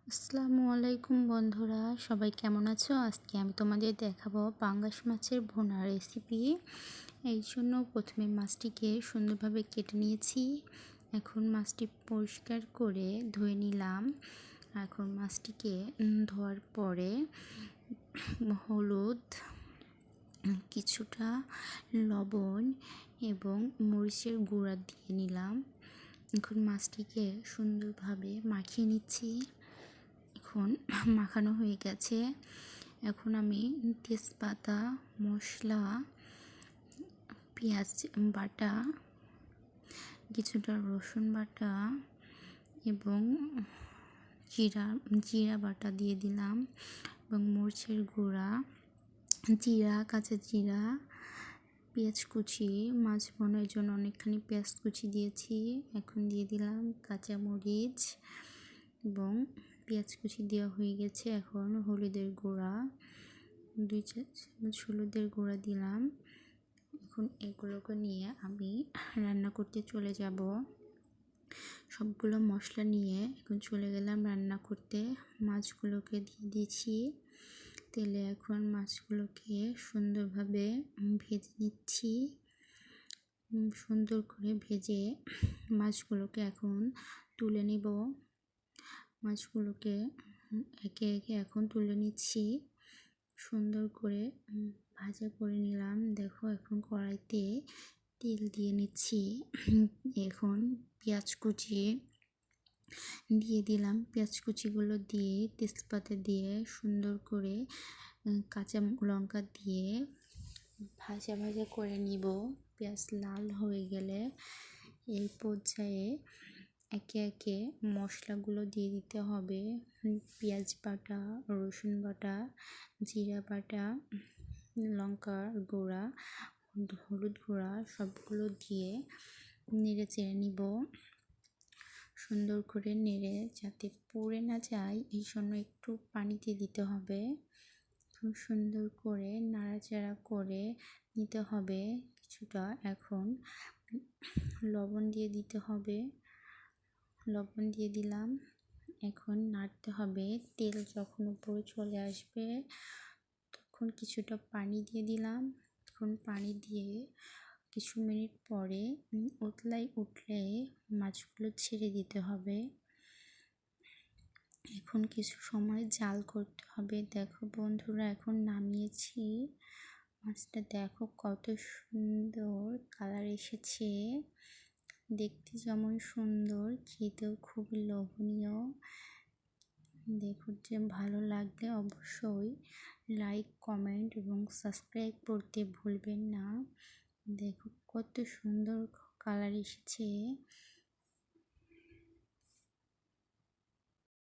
আসসালামু আলাইকুম বন্ধুরা, সবাই কেমন আছো? আজকে আমি তোমাদের দেখাবো পাঙ্গাস মাছের ভুনা রেসিপি। এই জন্য প্রথমে মাছটিকে সুন্দরভাবে কেটে নিয়েছি। এখন মাছটি পরিষ্কার করে ধুয়ে নিলাম। এখন মাছটিকে ধোয়ার পরে হলুদ, কিছুটা লবণ এবং মরিচের গুঁড়া দিয়ে নিলাম। এখন মাছটিকে সুন্দরভাবে মাখিয়ে নিচ্ছি। এখন মাখানো হয়ে গেছে। এখন আমি তেজপাতা, মশলা, পেঁয়াজ বাটা, কিছুটা রসুন বাটা এবং জিরা বাটা দিয়ে দিলাম এবং মরিচের গুঁড়া, কাঁচা জিরা, পেঁয়াজ কুচি, মাছ ভুনার জন্য অনেকখানি পেঁয়াজ কুচি দিয়েছি। এখন দিয়ে দিলাম কাঁচামরিচ এবং পেঁয়াজ কুচি দেওয়া হয়ে গেছে। এখন হলুদের গুঁড়া, 2 চা চামচ হলুদের গুঁড়া দিলাম। এখন এগুলোকে নিয়ে আমি রান্না করতে চলে যাব। সবগুলো মশলা নিয়ে এখন চলে গেলাম রান্না করতে। মাছগুলোকে দিয়ে দিয়েছি তেলে। এখন মাছগুলোকে সুন্দরভাবে ভেজে নিচ্ছি। সুন্দর করে ভেজে মাছগুলোকে এখন তুলে নিব। মাছগুলোকে একে একে এখন তুলে নিচ্ছি। সুন্দর করে ভাজা করে নিলাম। দেখো, এখন কড়াইতে তেল দিয়ে নিচ্ছি। এখন পেঁয়াজ কুচি দিয়ে দিলাম। পেঁয়াজ কুচিগুলো দিয়ে তেজপাতা দিয়ে সুন্দর করে কাঁচা লঙ্কা দিয়ে ভাজা ভাজা করে নিব। পেঁয়াজ লাল হয়ে গেলে এই পর্যায়ে একে একে মশলাগুলো দিয়ে দিতে হবে। পেঁয়াজ বাটা, রসুন বাটা, জিরা বাটা, লঙ্কার গুঁড়া, হলুদ গুঁড়া সবগুলো দিয়ে নেড়ে চেড়ে নিব। সুন্দর করে নেড়ে যাতে পুড়ে না যায় এই জন্য একটু পানি দিয়ে দিতে হবে। খুব সুন্দর করে নাড়াচাড়া করে নিতে হবে কিছুটা। এখন লবণ দিয়ে দিতে হবে। লবণ দিয়ে দিলাম। এখন নাড়তে হবে। তেল যখন উপরে চলে আসবে তখন কিছুটা পানি দিয়ে দিলাম। এখন পানি দিয়ে কিছু মিনিট পরে উঠলে মাছগুলো ছেড়ে দিতে হবে। এখন কিছু সময় জাল করতে হবে। দেখো বন্ধুরা, এখন নামিয়েছি। মাছটা দেখো কত সুন্দর কালার এসেছে। দেখতে যেমন সুন্দর, খেতেও খুবই লোভনীয়। দেখুন, যে ভালো লাগলে অবশ্যই লাইক, কমেন্ট এবং সাবস্ক্রাইব করতে ভুলবেন না। দেখো কত সুন্দর কালার এসেছে।